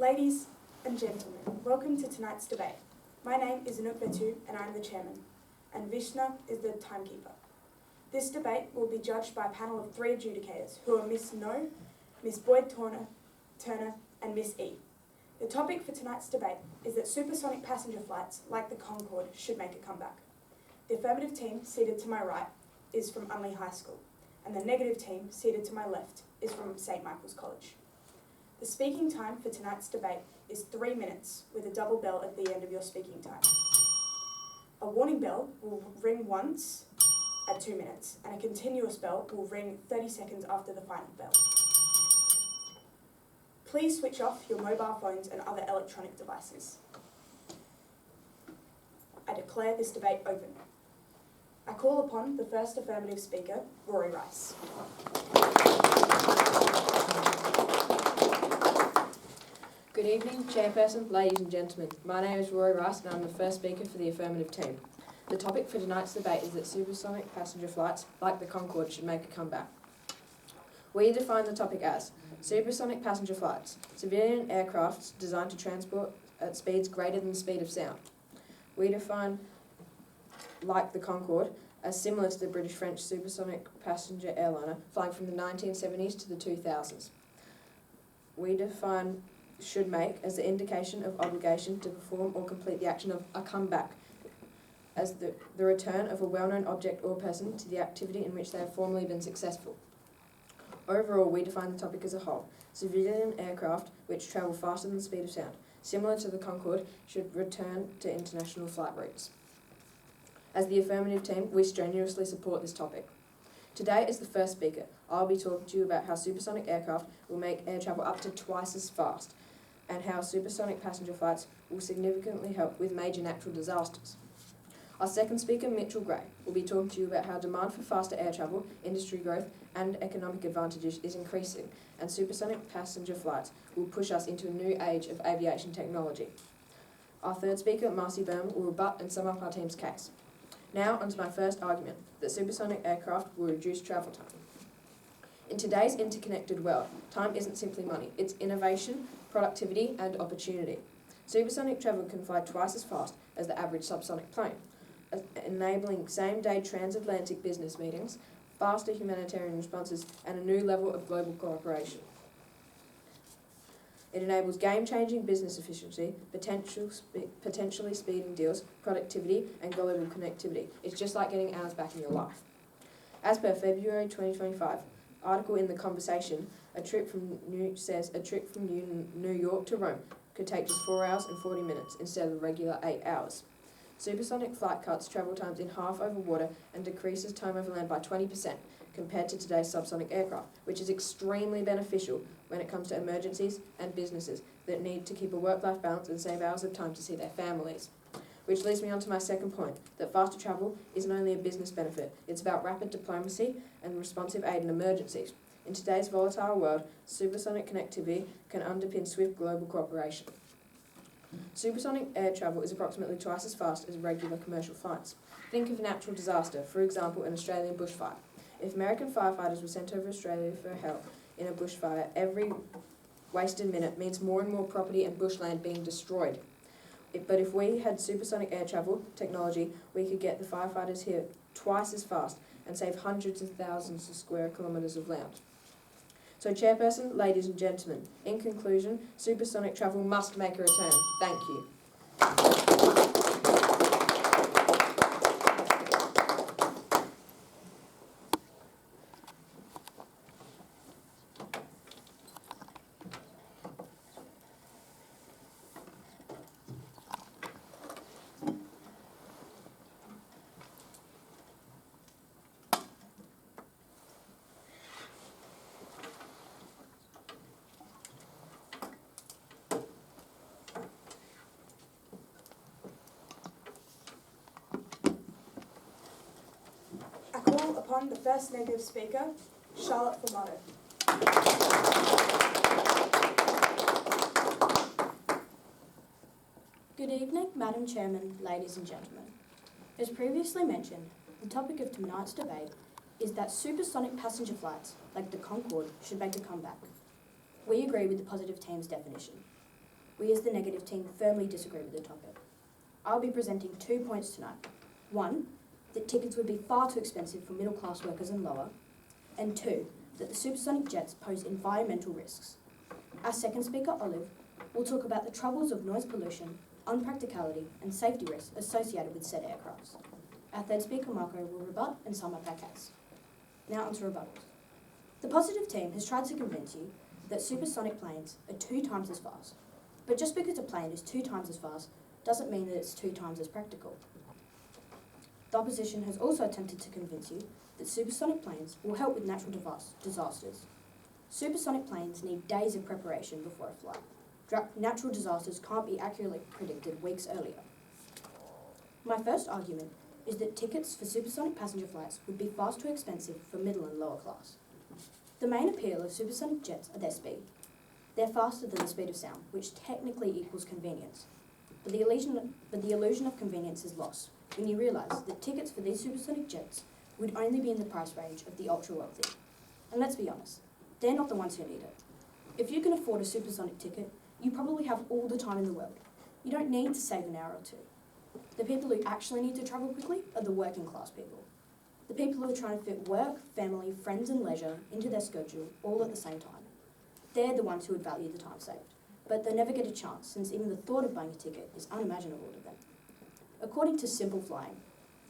Ladies and gentlemen, welcome to tonight's debate. My name is Unley and I am the chairman, and Vishna is the timekeeper. This debate will be judged by a panel of 3 adjudicators, who are Miss No, Miss Boyd-Turner, and Miss E. The topic for tonight's debate is that supersonic passenger flights, like the Concorde, should make a comeback. The affirmative team, seated to my right, is from Unley High School, and the negative team, seated to my left, is from St. Michael's College. The speaking time for tonight's debate is 3 minutes, with a double bell at the end of your speaking time. A warning bell will ring once at 2 minutes, and a continuous bell will ring 30 seconds after the final bell. Please switch off your mobile phones and other electronic devices. I declare this debate open. I call upon the first affirmative speaker, Rory Rice. Good evening, Chairperson, ladies and gentlemen. My name is Rory Rice and I'm the first speaker for the affirmative team. The topic for tonight's debate is that supersonic passenger flights, like the Concorde, should make a comeback. We define the topic as supersonic passenger flights, civilian aircraft designed to transport at speeds greater than the speed of sound. We define like the Concorde as similar to the British-French supersonic passenger airliner flying from the 1970s to the 2000s. We define should make as the indication of obligation to perform or complete the action of a comeback, as the return of a well-known object or person to the activity in which they have formerly been successful. Overall, we define the topic as a whole. Civilian aircraft which travel faster than the speed of sound, similar to the Concorde, should return to international flight routes. As the affirmative team, we strenuously support this topic. Today, as the first speaker, I'll be talking to you about how supersonic aircraft will make air travel up to twice as fast, and how supersonic passenger flights will significantly help with major natural disasters. Our second speaker, Mitchell Gray, will be talking to you about how demand for faster air travel, industry growth, and economic advantages is increasing, and supersonic passenger flights will push us into a new age of aviation technology. Our third speaker, Marcy Byrne, will rebut and sum up our team's case. Now, onto my first argument, that supersonic aircraft will reduce travel time. In today's interconnected world, time isn't simply money, it's innovation, productivity, and opportunity. Supersonic travel can fly twice as fast as the average subsonic plane, enabling same-day transatlantic business meetings, faster humanitarian responses, and a new level of global cooperation. It enables game-changing business efficiency, potentially speeding deals, productivity, and global connectivity. It's just like getting hours back in your life. As per February 2025 article in The Conversation, a trip from New York to Rome could take just 4 hours and 40 minutes instead of the regular 8 hours. Supersonic flight cuts travel times in half over water and decreases time over land by 20% compared to today's subsonic aircraft, which is extremely beneficial when it comes to emergencies and businesses that need to keep a work-life balance and save hours of time to see their families. Which leads me on to my second point, that faster travel isn't only a business benefit, it's about rapid diplomacy and responsive aid in emergencies. In today's volatile world, supersonic connectivity can underpin swift global cooperation. Supersonic air travel is approximately twice as fast as regular commercial flights. Think of a natural disaster, for example, an Australian bushfire. If American firefighters were sent over Australia for help in a bushfire, every wasted minute means more and more property and bushland being destroyed. But if we had supersonic air travel technology, we could get the firefighters here twice as fast and save hundreds of thousands of square kilometres of land. So, Chairperson, ladies and gentlemen, in conclusion, supersonic travel must make a return. Thank you. I call upon the first negative speaker, Charlotte Formato. Good evening, Madam Chairman, ladies and gentlemen. As previously mentioned, the topic of tonight's debate is that supersonic passenger flights, like the Concorde, should make a comeback. We agree with the positive team's definition. we as the negative team firmly disagree with the topic. I'll be presenting 2 points tonight. 1, that tickets would be far too expensive for middle class workers and lower, and 2, that the supersonic jets pose environmental risks. Our second speaker, Olive, will talk about the troubles of noise pollution, unpracticality and safety risks associated with said aircrafts. Our third speaker, Marco, will rebut and sum up our case. Now onto rebuttals. The positive team has tried to convince you that supersonic planes are 2 times as fast, but just because a plane is 2 times as fast doesn't mean that it's 2 times as practical. The opposition has also attempted to convince you that supersonic planes will help with natural disasters. Supersonic planes need days of preparation before a flight. Natural disasters can't be accurately predicted weeks earlier. My first argument is that tickets for supersonic passenger flights would be far too expensive for middle and lower class. The main appeal of supersonic jets are their speed. They're faster than the speed of sound, which technically equals convenience. But the illusion of convenience is lost when you realise that tickets for these supersonic jets would only be in the price range of the ultra-wealthy. And let's be honest, they're not the ones who need it. If you can afford a supersonic ticket, you probably have all the time in the world. You don't need to save an hour or two. The people who actually need to travel quickly are the working class people. The people who are trying to fit work, family, friends and leisure into their schedule all at the same time. They're the ones who would value the time saved, but they never get a chance since even the thought of buying a ticket is unimaginable to them. According to Simple Flying,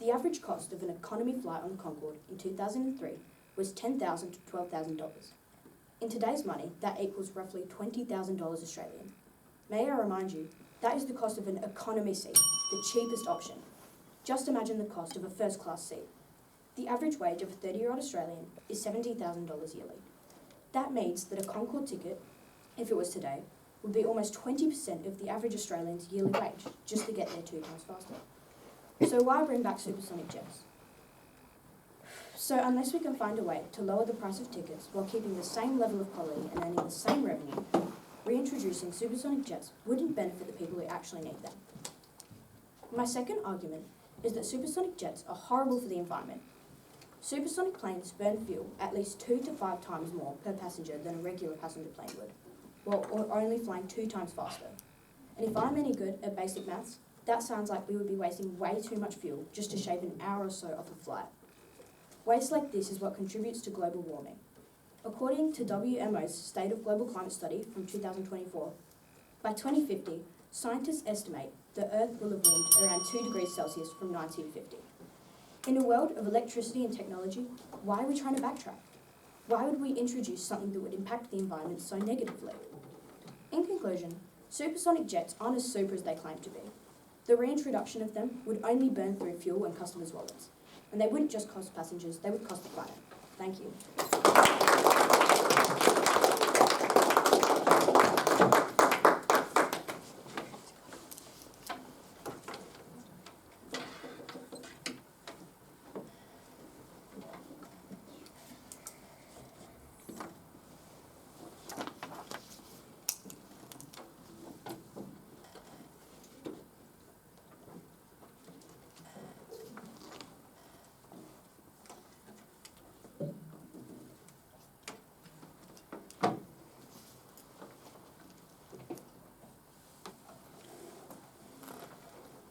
the average cost of an economy flight on the Concorde in 2003 was $10,000 to $12,000. In today's money, that equals roughly $20,000 Australian. May I remind you, that is the cost of an economy seat, the cheapest option. Just imagine the cost of a first class seat. The average wage of a 30-year-old Australian is $70,000 yearly. That means that a Concorde ticket, if it was today, would be almost 20% of the average Australian's yearly wage just to get there 2 times faster. So why bring back supersonic jets? So unless we can find a way to lower the price of tickets while keeping the same level of quality and earning the same revenue, reintroducing supersonic jets wouldn't benefit the people who actually need them. My second argument is that supersonic jets are horrible for the environment. Supersonic planes burn fuel at least 2 to 5 times more per passenger than a regular passenger plane would, while only flying 2 times faster. And if I'm any good at basic maths, that sounds like we would be wasting way too much fuel just to shave an hour or so off a flight. Waste like this is what contributes to global warming. According to WMO's State of Global Climate Study from 2024, by 2050, scientists estimate the Earth will have warmed around 2 degrees Celsius from 1950. In a world of electricity and technology, why are we trying to backtrack? Why would we introduce something that would impact the environment so negatively? In conclusion, supersonic jets aren't as super as they claim to be. The reintroduction of them would only burn through fuel and customers' wallets. And they wouldn't just cost passengers, they would cost the planet. Thank you.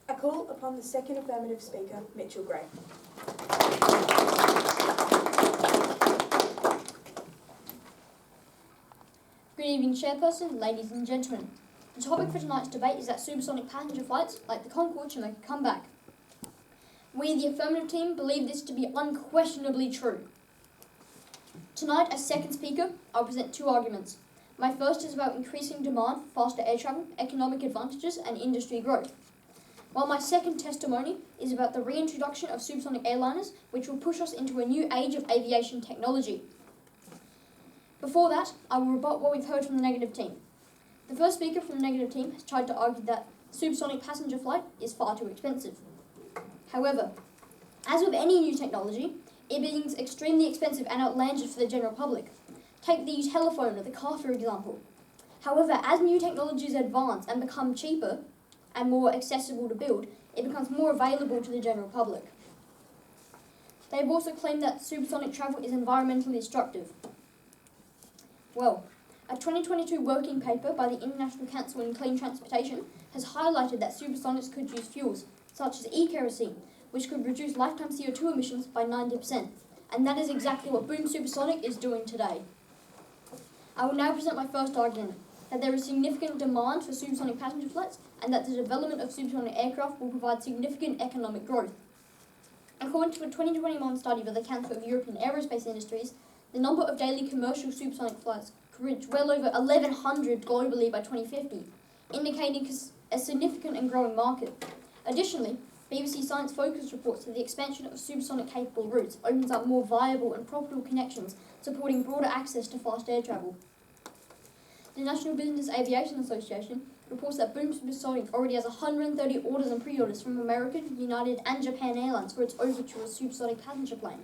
I call upon the second affirmative speaker, Mitchell Gray. Good evening, Chairperson, ladies and gentlemen. The topic for tonight's debate is that supersonic passenger flights, like the Concorde, should make a comeback. We, the affirmative team, believe this to be unquestionably true. Tonight, as second speaker, I'll present 2 arguments. My first is about increasing demand for faster air travel, economic advantages, and industry growth. While my second testimony is about the reintroduction of supersonic airliners, which will push us into a new age of aviation technology. Before that, I will rebut what we've heard from the negative team. The first speaker from the negative team has tried to argue that supersonic passenger flight is far too expensive. However, as with any new technology, it becomes extremely expensive and outlandish for the general public. Take the telephone or the car, for example. However, as new technologies advance and become cheaper and more accessible to build, it becomes more available to the general public. They have also claimed that supersonic travel is environmentally destructive. Well, A 2022 working paper by the International Council on Clean Transportation has highlighted that supersonics could use fuels, such as e-kerosene, which could reduce lifetime CO2 emissions by 90%. And that is exactly what Boom Supersonic is doing today. I will now present my first argument, that there is significant demand for supersonic passenger flights and that the development of supersonic aircraft will provide significant economic growth. According to a 2021 study by the Council of European Aerospace Industries, the number of daily commercial supersonic flights could reach well over 1,100 globally by 2050, indicating a significant and growing market. Additionally, BBC Science Focus reports that the expansion of supersonic capable routes opens up more viable and profitable connections, supporting broader access to fast air travel. The National Business Aviation Association reports that Boom Supersonic already has 130 orders and pre-orders from American, United and Japan Airlines for its Overture supersonic passenger plane.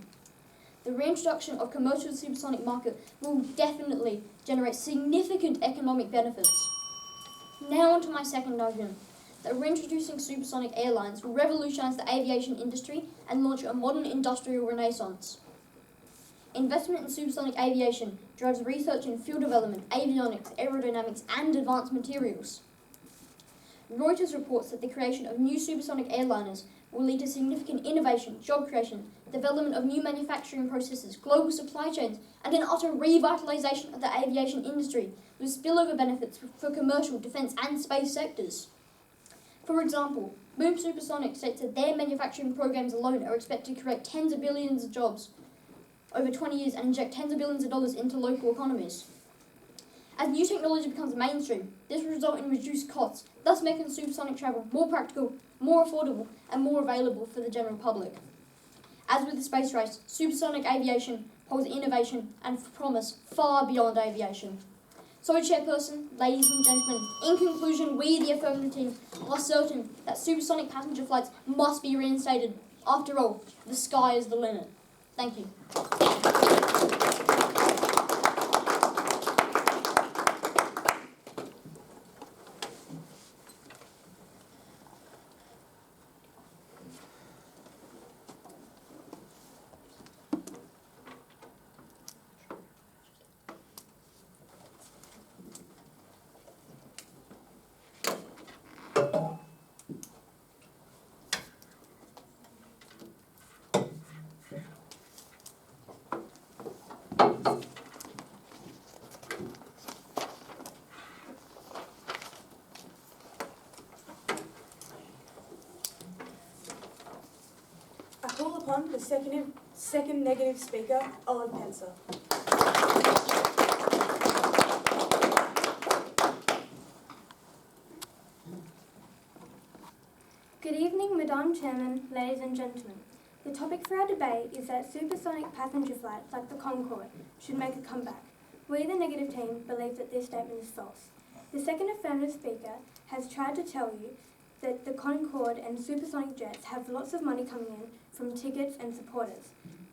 The reintroduction of commercial supersonic market will definitely generate significant economic benefits. Now on to my second argument, that reintroducing supersonic airlines will revolutionise the aviation industry and launch a modern industrial renaissance. Investment in supersonic aviation drives research in fuel development, avionics, aerodynamics and advanced materials. Reuters reports that the creation of new supersonic airliners will lead to significant innovation, job creation, development of new manufacturing processes, global supply chains, and an utter revitalisation of the aviation industry, with spillover benefits for commercial, defence and space sectors. For example, Boom Supersonic states that their manufacturing programs alone are expected to create tens of billions of jobs over 20 years and inject tens of billions of dollars into local economies. As new technology becomes mainstream, this will result in reduced costs, thus making supersonic travel more practical, more affordable, and more available for the general public. As with the space race, supersonic aviation holds innovation and promise far beyond aviation. So, Chairperson, ladies and gentlemen, in conclusion, we, the Affirmative team, are certain that supersonic passenger flights must be reinstated. After all, the sky is the limit. Thank you. I call upon the second negative speaker, Olive Pencer. Good evening, Madam Chairman, ladies and gentlemen. The topic for our debate is that supersonic passenger flights like the Concorde should make a comeback. We, the negative team, believe that this statement is false. The second affirmative speaker has tried to tell you that the Concorde and supersonic jets have lots of money coming in from tickets and supporters.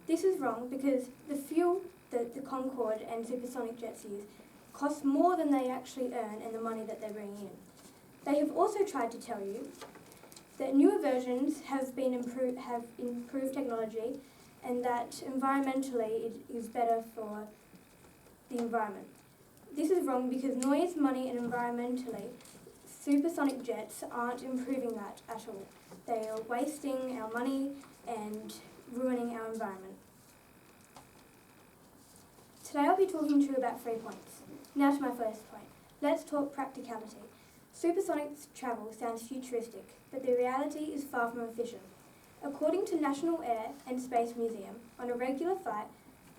This is wrong because the fuel that the Concorde and supersonic jets use costs more than they actually earn and the money that they bring in. They have also tried to tell you that newer versions have improved technology and that environmentally it is better for the environment. This is wrong because noise, money and environmentally, supersonic jets aren't improving that at all. They are wasting our money and ruining our environment. Today I'll be talking to you about 3 points. Now to my first point. Let's talk practicality. Supersonic travel sounds futuristic, but the reality is far from efficient. According to National Air and Space Museum, on a regular flight,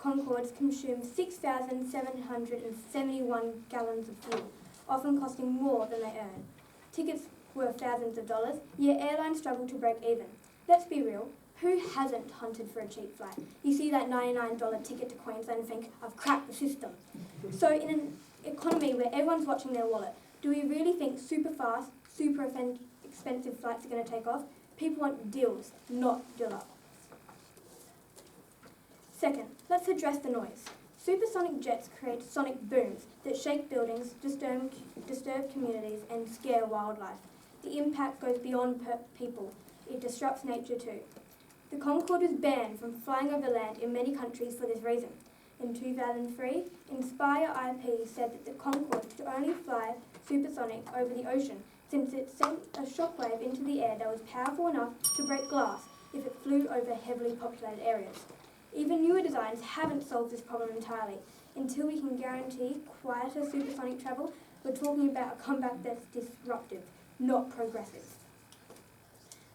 Concordes consume 6,771 gallons of fuel, often costing more than they earn. Tickets were thousands of dollars, yet airlines struggle to break even. Let's be real, who hasn't hunted for a cheap flight? You see that $99 ticket to Queensland and think, I've cracked the system. So in an economy where everyone's watching their wallet, do we really think super fast, super expensive flights are going to take off? People want deals, not deal up. Second, let's address the noise. Supersonic jets create sonic booms that shake buildings, disturb communities and scare wildlife. The impact goes beyond people. It disrupts nature too. The Concorde is banned from flying over land in many countries for this reason. In 2003, Inspire IP said that the Concorde could only fly supersonic over the ocean since it sent a shockwave into the air that was powerful enough to break glass if it flew over heavily populated areas. Even newer designs haven't solved this problem entirely. Until we can guarantee quieter supersonic travel, we're talking about a comeback that's disruptive, not progressive.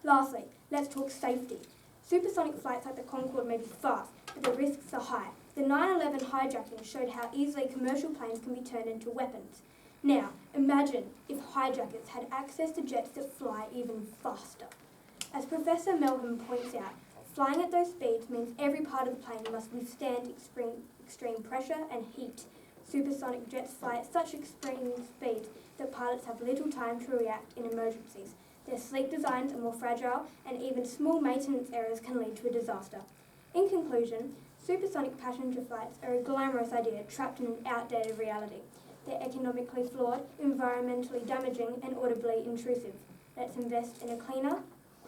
Lastly, let's talk safety. Supersonic flights like the Concorde may be fast, but the risks are high. The 9/11 hijacking showed how easily commercial planes can be turned into weapons. Now, imagine if hijackers had access to jets that fly even faster. As Professor Melham points out, flying at those speeds means every part of the plane must withstand extreme pressure and heat. Supersonic jets fly at such extreme speeds that pilots have little time to react in emergencies. Their sleek designs are more fragile, and even small maintenance errors can lead to a disaster. In conclusion, supersonic passenger flights are a glamorous idea trapped in an outdated reality. They're economically flawed, environmentally damaging, and audibly intrusive. Let's invest in a cleaner,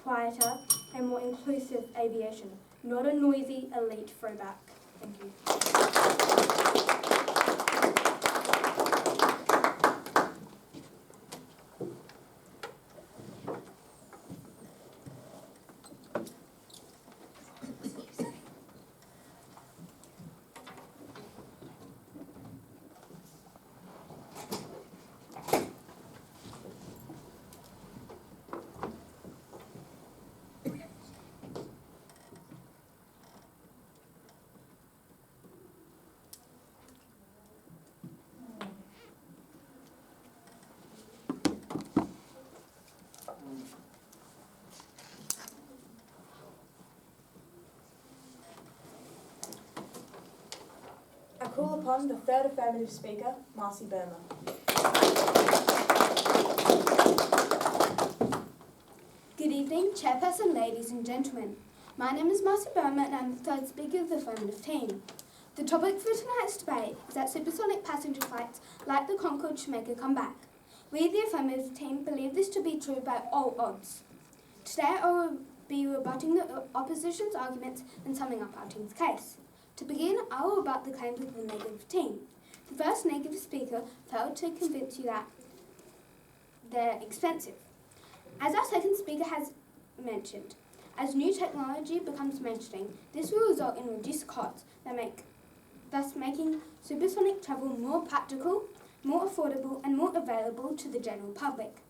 quieter, and more inclusive aviation, not a noisy, elite throwback. Thank you. I call upon the third affirmative speaker, Marcy Burma. Good evening, Chairperson, ladies and gentlemen. My name is Marcy Burma and I'm the third speaker of the affirmative team. The topic for tonight's debate is that supersonic passenger flights like the Concorde should make a comeback. We, the affirmative team, believe this to be true by all odds. Today I will be rebutting the opposition's arguments and summing up our team's case. To begin, I will rebut the claims of the negative team. The first negative speaker failed to convince you that they're expensive. As our second speaker has mentioned, as new technology becomes mainstream, this will result in reduced costs thus making supersonic travel more practical, more affordable, and more available to the general public.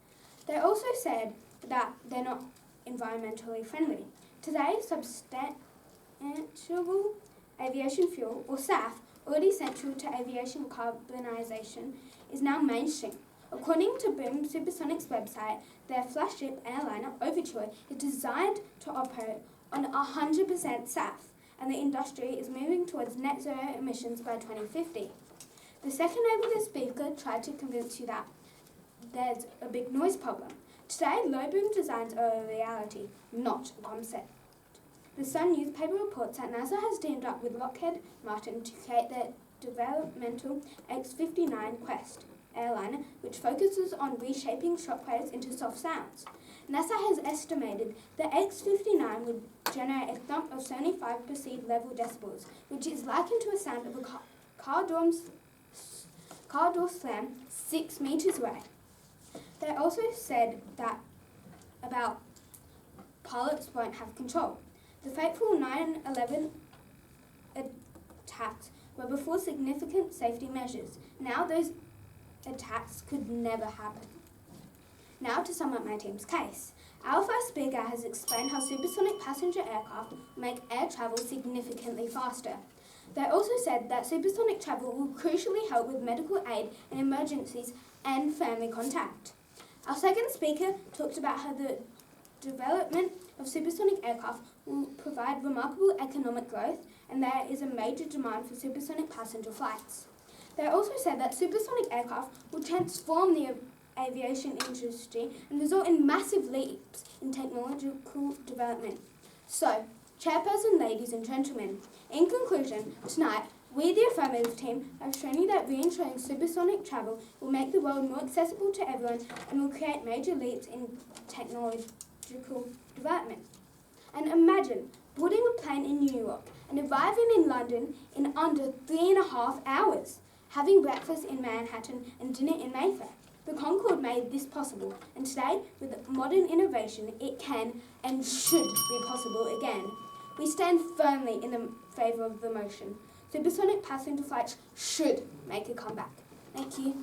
They also said that they're not environmentally friendly. Today, substantial aviation fuel, or SAF, already central to aviation carbonisation, is now mainstream. According to Boom Supersonic's website, their flagship airliner, Overture, is designed to operate on 100% SAF, and the industry is moving towards net zero emissions by 2050. The second negative speaker tried to convince you that there's a big noise problem. Today, low boom designs are a reality, not a concept. The Sun newspaper reports that NASA has teamed up with Lockheed Martin to create their developmental X-59 Quest airliner, which focuses on reshaping shockwaves into soft sounds. NASA has estimated the X-59 would generate a thump of 75 perceived level decibels, which is likened to a sound of a car door slam 6 meters away. They also said that about pilots won't have control. The fateful 9/11 attacks were before significant safety measures. Now those attacks could never happen. Now to sum up my team's case. Our first speaker has explained how supersonic passenger aircraft make air travel significantly faster. They also said that supersonic travel will crucially help with medical aid in emergencies and family contact. Our second speaker talked about how the development of supersonic aircraft will provide remarkable economic growth, and there is a major demand for supersonic passenger flights. They also said that supersonic aircraft will transform the aviation industry and result in massive leaps in technological development. So, Chairperson, ladies and gentlemen, in conclusion, tonight, we, the affirmative team, have shown you that re-ensuring supersonic travel will make the world more accessible to everyone and will create major leaps in technological development. And imagine boarding a plane in New York and arriving in London in under 3.5 hours, having breakfast in Manhattan and dinner in Mayfair. The Concorde made this possible, and today, with modern innovation, it can and should be possible again. We stand firmly in the favour of the motion. Supersonic passenger flights should make a comeback. Thank you.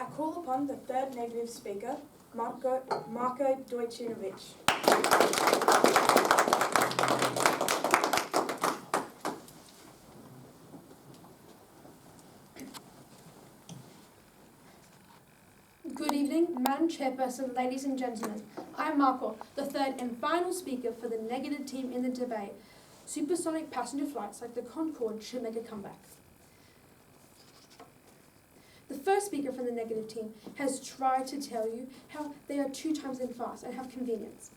I call upon the third negative speaker, Marko Dojcinovic. Good evening, Madam Chairperson, ladies and gentlemen. I am Marko, the third and final speaker for the negative team in the debate. Supersonic passenger flights like the Concorde should make a comeback. The first speaker from the negative team has tried to tell you how they are 2 times as fast and have convenience.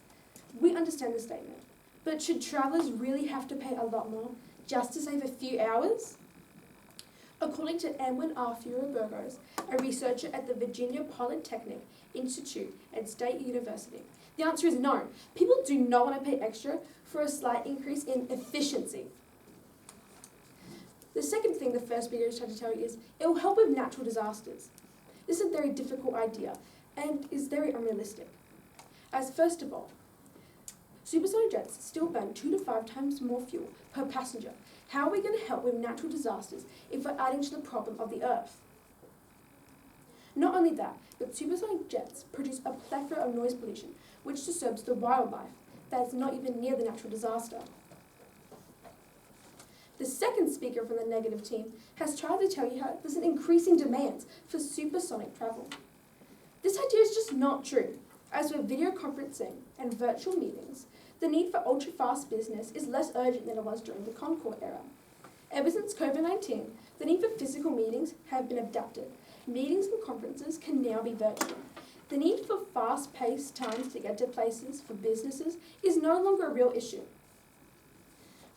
We understand the statement, but should travellers really have to pay a lot more just to save a few hours? According to Edwin R. Burgos, a researcher at the Virginia Polytechnic Institute at State University, the answer is no. People do not want to pay extra for a slight increase in efficiency. The second thing the first speaker is trying to tell you is it will help with natural disasters. This is a very difficult idea and is very unrealistic. As first of all, supersonic jets still burn 2 to 5 times more fuel per passenger. How are we going to help with natural disasters if we're adding to the problem of the Earth? Not only that, but supersonic jets produce a plethora of noise pollution, which disturbs the wildlife that is not even near the natural disaster. The second speaker from the negative team has tried to tell you how there's an increasing demand for supersonic travel. This idea is just not true. As with video conferencing and virtual meetings, the need for ultra-fast business is less urgent than it was during the Concorde era. Ever since COVID-19, the need for physical meetings have been adapted. Meetings and conferences can now be virtual. The need for fast-paced times to get to places for businesses is no longer a real issue.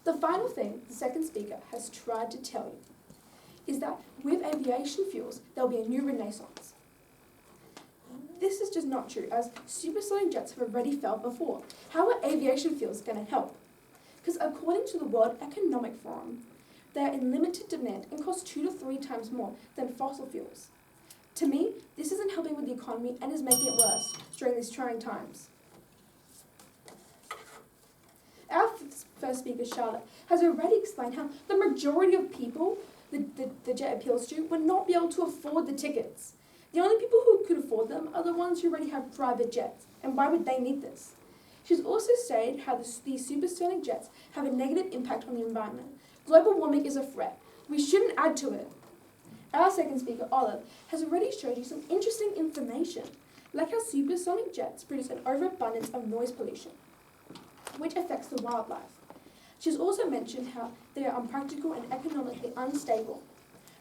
The final thing the second speaker has tried to tell you is that with aviation fuels, there'll be a new renaissance. This is just not true, as supersonic jets have already failed before. How are aviation fuels going to help? Because according to the World Economic Forum, they are in limited demand and cost 2 to 3 times more than fossil fuels. To me, this isn't helping with the economy and is making it worse during these trying times. Our first speaker, Charlotte, has already explained how the majority of people the jet appeals to would not be able to afford the tickets. The only people who could afford them are the ones who already have private jets, and why would they need this? She's also stated how these supersonic jets have a negative impact on the environment. Global warming is a threat. We shouldn't add to it. Our second speaker, Olive, has already showed you some interesting information, like how supersonic jets produce an overabundance of noise pollution, which affects the wildlife. She's also mentioned how they are unpractical and economically unstable.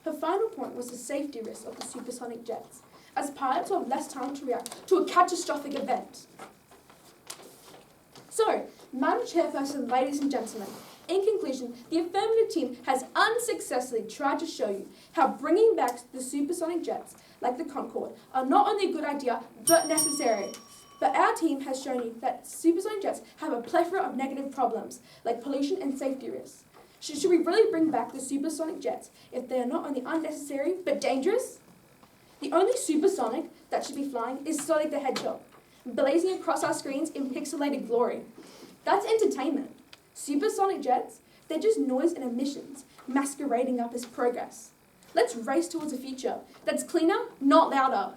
Her final point was the safety risk of the supersonic jets, as pilots will have less time to react to a catastrophic event. So, Madam Chairperson, ladies and gentlemen, in conclusion, the Affirmative team has unsuccessfully tried to show you how bringing back the supersonic jets, like the Concorde, are not only a good idea, but necessary. But our team has shown you that supersonic jets have a plethora of negative problems, like pollution and safety risks. Should we really bring back the supersonic jets if they are not only unnecessary, but dangerous? The only supersonic that should be flying is Sonic the Hedgehog, blazing across our screens in pixelated glory. That's entertainment. Supersonic jets, they're just noise and emissions, masquerading up as progress. Let's race towards a future that's cleaner, not louder.